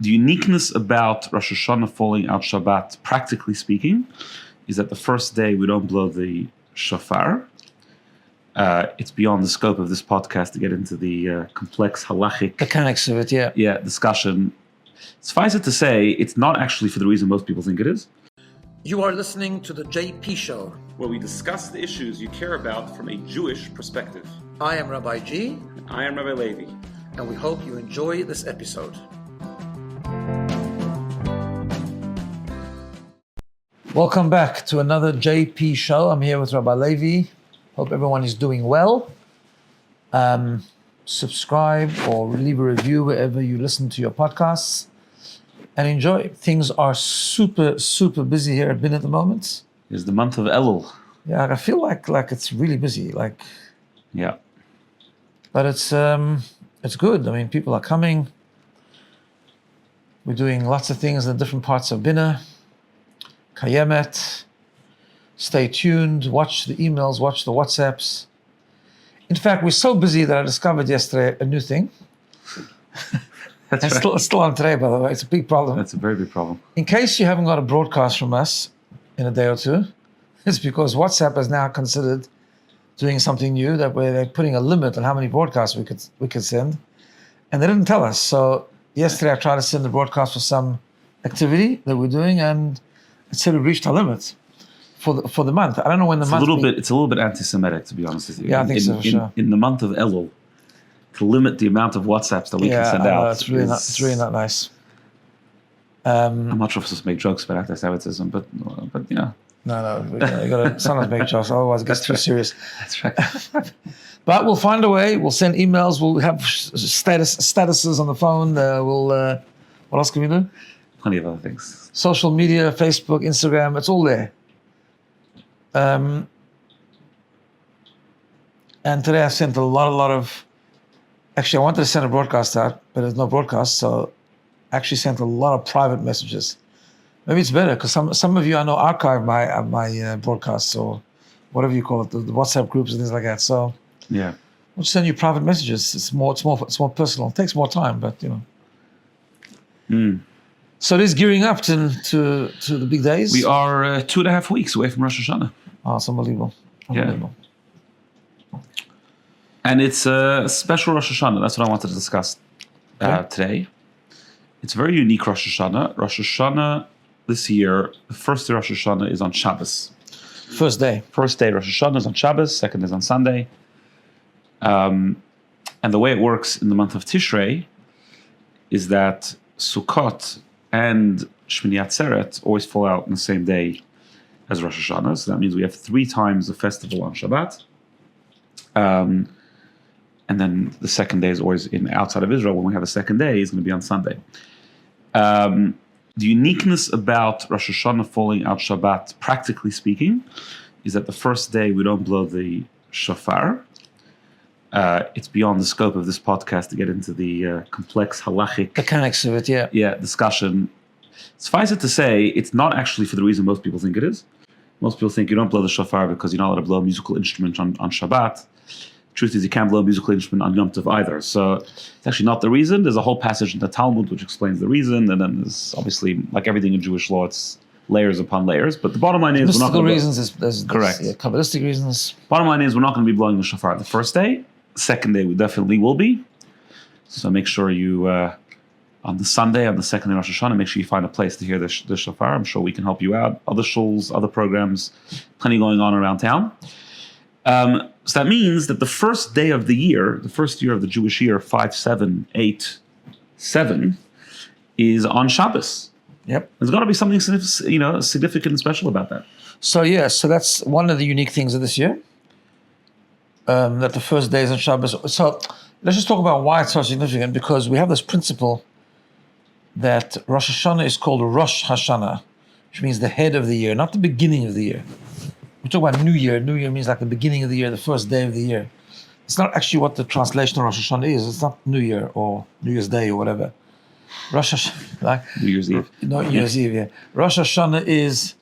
The uniqueness about Rosh Hashanah falling out Shabbat, practically speaking, is that the first day we don't blow the shofar. It's beyond the scope of this podcast to get into the complex halachic mechanics of it, discussion. Suffice it to say, it's not actually for the reason most people think it is. You are listening to the JP Show, where we discuss the issues you care about from a Jewish perspective. I am Rabbi G. And I am Rabbi Levi. And we hope you enjoy this episode. Welcome back to another JP Show. I'm here with Rabbi Levi. Hope everyone is doing well. Subscribe or leave a review wherever you listen to your podcasts. And enjoy. Things are super, super busy here at BINA at the moment. It's the month of Elul. Yeah, I feel like it's really busy. Yeah. But it's good. I mean, people are coming. We're doing lots of things in different parts of BINA. Kayemet. Stay tuned. Watch the emails. Watch the WhatsApps. In fact, we're so busy that I discovered yesterday a new thing. That's it's right. still on today, by the way. It's a big problem. That's a very big problem. In case you haven't got a broadcast from us in a day or two, it's because WhatsApp is now considered doing something new, that where they're putting a limit on how many broadcasts we could send, and they didn't tell us. So yesterday I tried to send a broadcast for some activity that we're doing, and it said we reached our limit for the month. I don't know when the month. It's a little bit anti-Semitic, to be honest with you. Yeah, I think so. Sure. In the month of Elul, to limit the amount of WhatsApps that we can send out. It's really not nice. I'm not sure if I'm supposed to make jokes about anti-Semitism, but yeah. No, you got to sometimes make jokes, otherwise it gets too serious. That's right. But we'll find a way. We'll send emails. We'll have statuses on the phone. What else can we do? Plenty of other things. Social media, Facebook, Instagram, it's all there. And today I sent a lot of. Actually, I wanted to send a broadcast out, but there's no broadcast, so I actually sent a lot of private messages. Maybe it's better because some of you I know archive my broadcasts or whatever you call it, the WhatsApp groups and things like that. So yeah, we'll just send you private messages. It's more personal. It takes more time, but you know. So it is gearing up to the big days. We are 2.5 weeks away from Rosh Hashanah. Oh, it's unbelievable. Yeah. And it's a special Rosh Hashanah. That's what I wanted to discuss today. It's a very unique Rosh Hashanah. Rosh Hashanah this year, the first day Rosh Hashanah is on Shabbos. First day Rosh Hashanah is on Shabbos. Second is on Sunday. And the way it works in the month of Tishrei is that Sukkot and Shmini Atzeret always fall out on the same day as Rosh Hashanah. So that means we have 3 times the festival on Shabbat. And then the second day is always outside of Israel. When we have a second day, is going to be on Sunday. The uniqueness about Rosh Hashanah falling out Shabbat, practically speaking, is that the first day we don't blow the shofar. It's beyond the scope of this podcast to get into the complex halachic mechanics of it, discussion. Suffice it to say, it's not actually for the reason most people think it is. Most people think you don't blow the shofar because you're not allowed to blow a musical instrument on Shabbat. Truth is, you can't blow a musical instrument on Yom Tov either. So it's actually not the reason. There's a whole passage in the Talmud which explains the reason, and then there's obviously, like everything in Jewish law, it's layers upon layers. But the bottom line is, mystical reasons. There's correct. Kabbalistic reasons. Bottom line is, we're not going to be blowing the shofar the first day. Second day, we definitely will be. So make sure you, on the Sunday, on the second day of Rosh Hashanah, make sure you find a place to hear the shofar. I'm sure we can help you out. Other shuls, other programs, plenty going on around town. So that means that the first day of the year, the first year of the Jewish year, 5787, is on Shabbos. Yep. There's got to be something significant and special about that. So that's one of the unique things of this year. That the first day is on Shabbos. So let's just talk about why it's so significant, because we have this principle that Rosh Hashanah is called Rosh Hashanah, which means the head of the year, not the beginning of the year. We talk about New Year. New Year means like the beginning of the year, the first day of the year. It's not actually what the translation of Rosh Hashanah is. It's not New Year or New Year's Day or whatever. Rosh Hashanah, like New Year's Eve. Not New Year's Eve, yeah. Rosh Hashanah is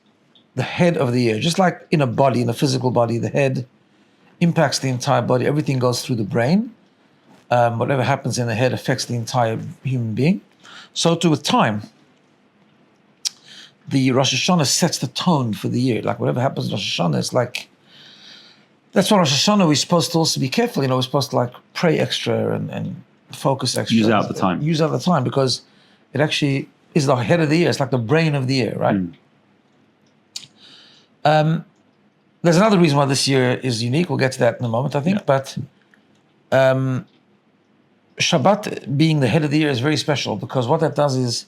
the head of the year. Just like in a body, in a physical body, the head impacts the entire body. Everything goes through the brain. Whatever happens in the head affects the entire human being. So too with time. The Rosh Hashanah sets the tone for the year. Like whatever happens in Rosh Hashanah, it's like, that's why Rosh Hashanah we're supposed to also be careful. We're supposed to like pray extra and focus extra. Use out the time. Use out the time because it actually is the head of the year. It's like the brain of the year, right? There's another reason why this year is unique. We'll get to that in a moment, I think. Yeah. But Shabbat being the head of the year is very special because what that does is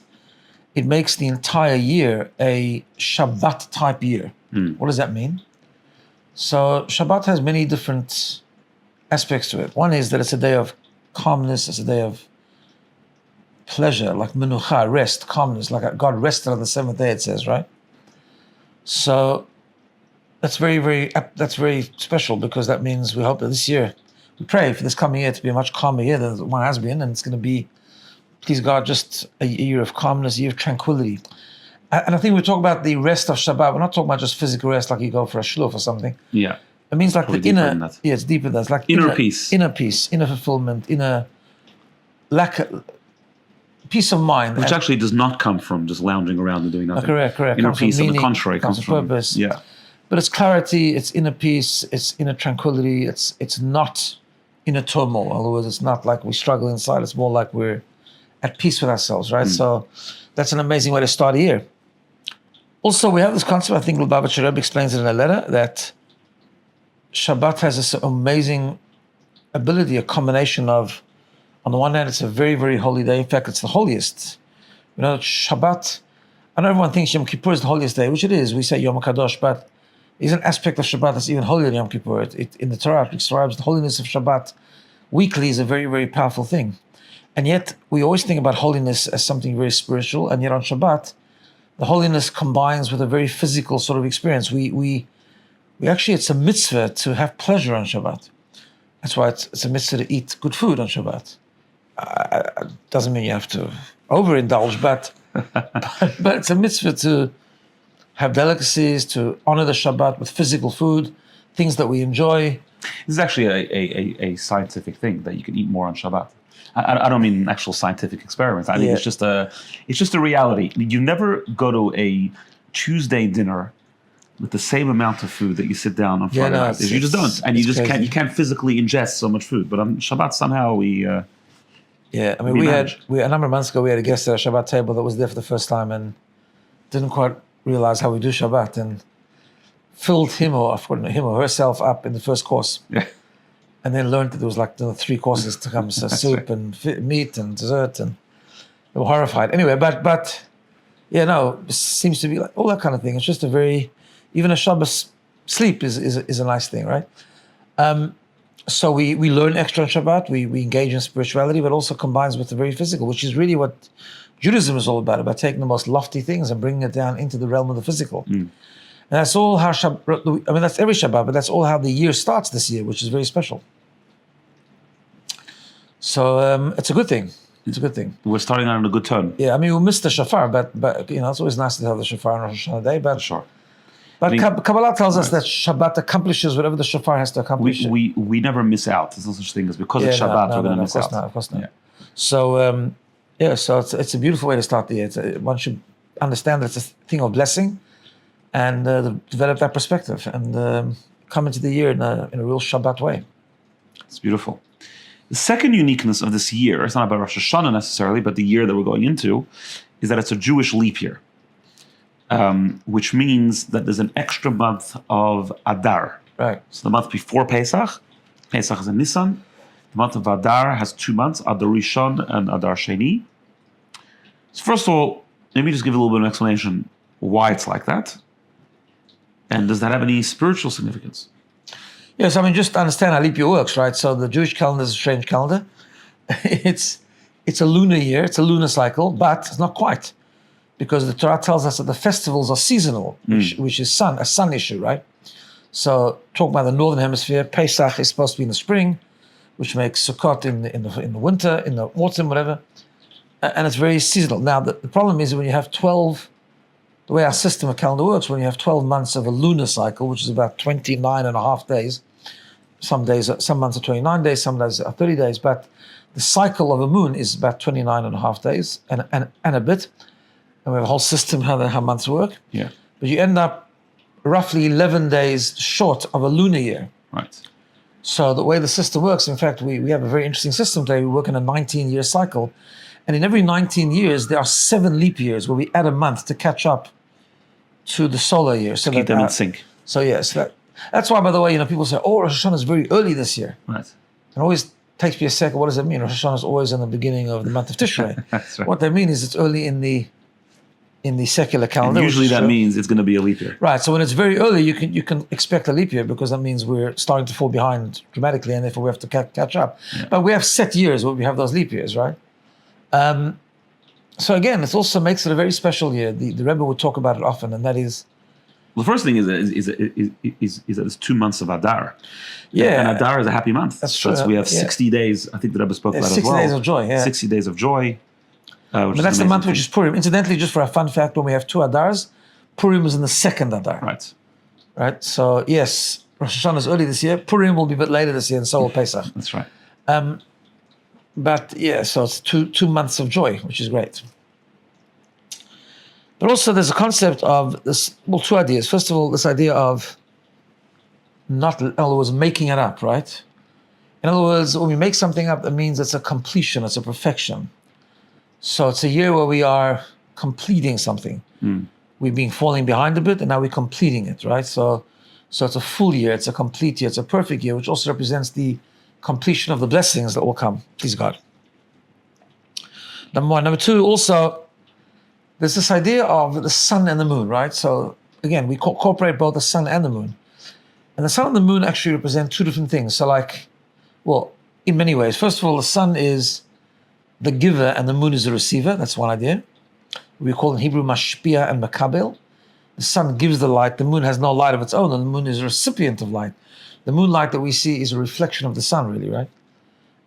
it makes the entire year a Shabbat type year. What does that mean? So Shabbat has many different aspects to it. One is that it's a day of calmness, it's a day of pleasure, like menucha, rest, calmness, like God rested on the seventh day, it says, right? So that's very special because that means we hope that this year, we pray for this coming year to be a much calmer year than one has been, and it's going to be, please God, just a year of calmness, a year of tranquility. And I think we talk about the rest of Shabbat. We're not talking about just physical rest, like you go for a shluch or something. Yeah. It means like the inner, it's deeper than that. It's like inner peace. Inner peace, inner fulfillment, inner peace of mind. Which actually does not come from just lounging around and doing nothing. Correct. Inner peace, on the contrary, comes from purpose. Yeah. But it's clarity, it's inner peace, it's inner tranquility, it's not inner turmoil. In other words, it's not like we struggle inside, it's more like we're at peace with ourselves, right? So that's an amazing way to start a year. Also, we have this concept, I think Lubavitcher Rebbe explains it in a letter, that Shabbat has this amazing ability, a combination of, on the one hand, it's a very, very holy day. In fact, it's the holiest. Shabbat, I know everyone thinks Yom Kippur is the holiest day, which it is. We say Yom HaKadosh, but there's an aspect of Shabbat that's even holier than Yom Kippur. In the Torah, it describes the holiness of Shabbat. Weekly is a very, very powerful thing. And yet, we always think about holiness as something very spiritual, and yet on Shabbat, the holiness combines with a very physical sort of experience. We actually, it's a mitzvah to have pleasure on Shabbat. That's why it's a mitzvah to eat good food on Shabbat. Doesn't mean you have to overindulge, but it's a mitzvah to have delicacies, to honor the Shabbat with physical food, things that we enjoy. This is actually a scientific thing that you can eat more on Shabbat. I don't mean actual scientific experiments. I think it's just a reality. You never go to a Tuesday dinner with the same amount of food that you sit down on Friday night. You just don't, and you can't physically ingest so much food. But on Shabbat somehow we. I mean, we had a number of months ago. We had a guest at a Shabbat table that was there for the first time and didn't quite realize how we do Shabbat and filled him or herself up in the first course. Yeah. And then learned that there was like 3 courses to come, so soup and meat and dessert, and they were horrified. Anyway, but it seems to be like all that kind of thing. It's just even a Shabbos sleep is a nice thing, right? So we learn extra on Shabbat, we engage in spirituality, but also combines with the very physical, which is really what Judaism is all about taking the most lofty things and bringing it down into the realm of the physical. And that's all how Shabbat, I mean, that's every Shabbat, but that's all how the year starts this year, which is very special. So it's a good thing. It's a good thing. We're starting out on a good tone. Yeah, I mean, we missed the shofar, but it's always nice to have the shofar on Rosh Hashanah day. But sure. But Kabbalah tells us that Shabbat accomplishes whatever the shofar has to accomplish. We never miss out. There's no such thing as because it's Shabbat we're going to miss out. Of course not. Yeah. So so it's a beautiful way to start the year. One should understand that it's a thing of blessing, and develop that perspective and come into the year in a real Shabbat way. It's beautiful. The second uniqueness of this year, it's not about Rosh Hashanah necessarily, but the year that we're going into, is that it's a Jewish leap year, which means that there's an extra month of Adar. Right. So the month before Pesach is in Nisan. The month of Adar has 2 months, Adar Rishon and Adar Sheni. So first of all, let me just give a little bit of an explanation why it's like that. And does that have any spiritual significance? Yes, I mean, just understand how leap year works, right? So the Jewish calendar is a strange calendar. It's a lunar year, it's a lunar cycle, but it's not quite. Because the Torah tells us that the festivals are seasonal, which is a sun issue, right? So talk about the northern hemisphere, Pesach is supposed to be in the spring, which makes Sukkot in the winter, in the autumn, whatever. And it's very seasonal. Now, the problem is when you have 12, the way our system of calendar works, when you have 12 months of a lunar cycle, which is about 29 and a half days, some months are 29 days, some days are 30 days, but the cycle of a moon is about 29 and a half days and a bit. And we have a whole system how months work. Yeah. But you end up roughly 11 days short of a lunar year. Right. So the way the system works, in fact, we have a very interesting system today. We work in a 19-year cycle. And in every 19 years, there are 7 leap years where we add a month to catch up to the solar year. So Keep them in sync. So yes, that's why, by the way, people say, oh, Rosh Hashanah is very early this year. Right. It always takes me a second. What does that mean? Rosh Hashanah is always in the beginning of the month of Tishrei. That's right. What that means is it's early in the secular calendar. And usually that means it's going to be a leap year. Right. So when it's very early, you can expect a leap year because that means we're starting to fall behind dramatically, and therefore we have to catch up. Yeah. But we have set years where we have those leap years, right? So again, it also makes it a very special year. The Rebbe would talk about it often, and that is. Well, the first thing is that it's 2 months of Adar. Yeah. And Adar is a happy month. That's true. So we have 60 days. I think the Rebbe spoke about it as well. 60 days of joy, yeah. 60 days of joy. But that's the month which is Purim. Incidentally, just for a fun fact, when we have 2 Adars, Purim is in the second Adar. Right. Right? So, yes, Rosh Hashanah is early this year. Purim will be a bit later this year, and so will Pesach. That's right. But, yeah, so it's two months of joy, which is great. But also there's a concept of this, 2 ideas. First of all, this idea of not, in other words, making it up, right? In other words, when we make something up, that means it's a completion, it's a perfection. So it's a year where we are completing something. We've been falling behind a bit, and now we're completing it, right? So it's a full year, it's a complete year, it's a perfect year, which also represents the completion of the blessings that will come, please God. Number 1. Number 2, also, there's this idea of the sun and the moon, right? So again, we incorporate both the sun and the moon. And the sun and the moon actually represent 2 different things. So in many ways. First of all, the sun is the giver and the moon is the receiver. That's one idea. We call in Hebrew mashpia and makabel. The sun gives the light. The moon has no light of its own, and the moon is a recipient of light. The moonlight that we see is a reflection of the sun, really, right?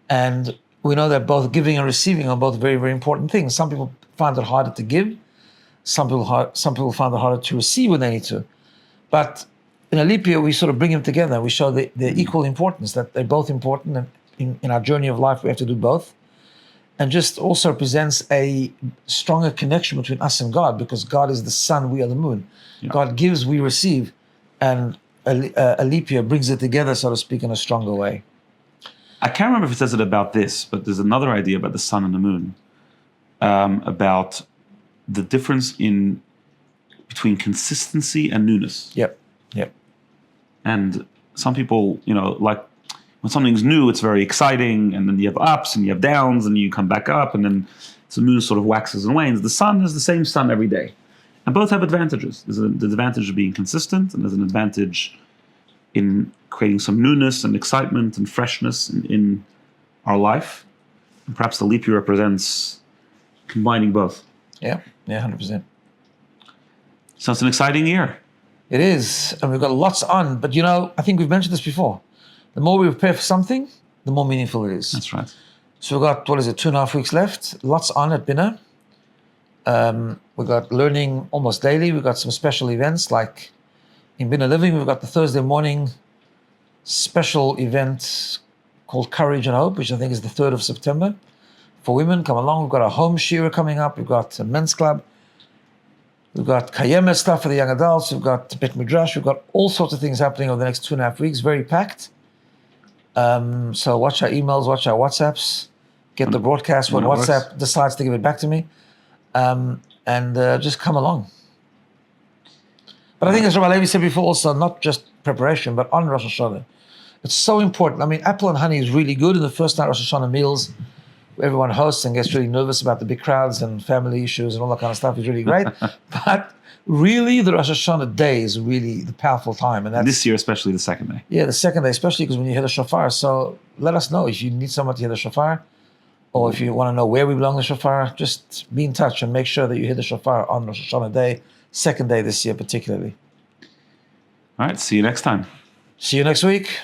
And we know that both giving and receiving are both very, very important things. Some people find it harder to give. Some people find it harder to receive when they need to. But in a leap year, we sort of bring them together. We show their equal importance, that they're both important. And in our journey of life, we have to do both. And just also represents a stronger connection between us and God, because God is the sun, we are the moon. Yeah. God gives, we receive. And a leap year brings it together, so to speak, in a stronger way. I can't remember if it says it about this, but there's another idea about the sun and the moon, about the difference between consistency and newness. Yep. And some people, like when something's new, it's very exciting, and then you have ups and you have downs, and you come back up, and then the moon sort of waxes and wanes. The sun is the same sun every day. And both have advantages. There's the advantage of being consistent, and there's an advantage in creating some newness and excitement and freshness in our life. And perhaps the leap year represents combining both. Yeah, 100%. So it's an exciting year. It is, and we've got lots on. But I think we've mentioned this before. The more we prepare for something, the more meaningful it is. That's right. So we've got, 2.5 weeks left. Lots on at BINA. We've got learning almost daily. We've got some special events, like in BINA Living, we've got the Thursday morning special event called Courage and Hope, which I think is the 3rd of September. For women, come along. We've got a home shira coming up. We've got a men's club. We've got Kayemet stuff for the young adults. We've got Bet Midrash. We've got all sorts of things happening over the next 2.5 weeks. Very packed. So watch our emails, watch our WhatsApps, get the broadcast when WhatsApp decides to give it back to me, and just come along. But I think, as Rabbi Levi said before, also not just preparation, but on Rosh Hashanah. It's so important. I mean, apple and honey is really good in the first night Rosh Hashanah meals. Everyone hosts and gets really nervous about the big crowds and family issues and all that kind of stuff is really great. But really, the Rosh Hashanah day is really the powerful time. And that's, this year, especially the second day. Yeah, the second day, especially because when you hear the shofar. So let us know if you need someone to hear the shofar, or if you want to know where we belong the shofar, just be in touch and make sure that you hear the shofar on Rosh Hashanah day, second day this year particularly. All right, see you next time. See you next week.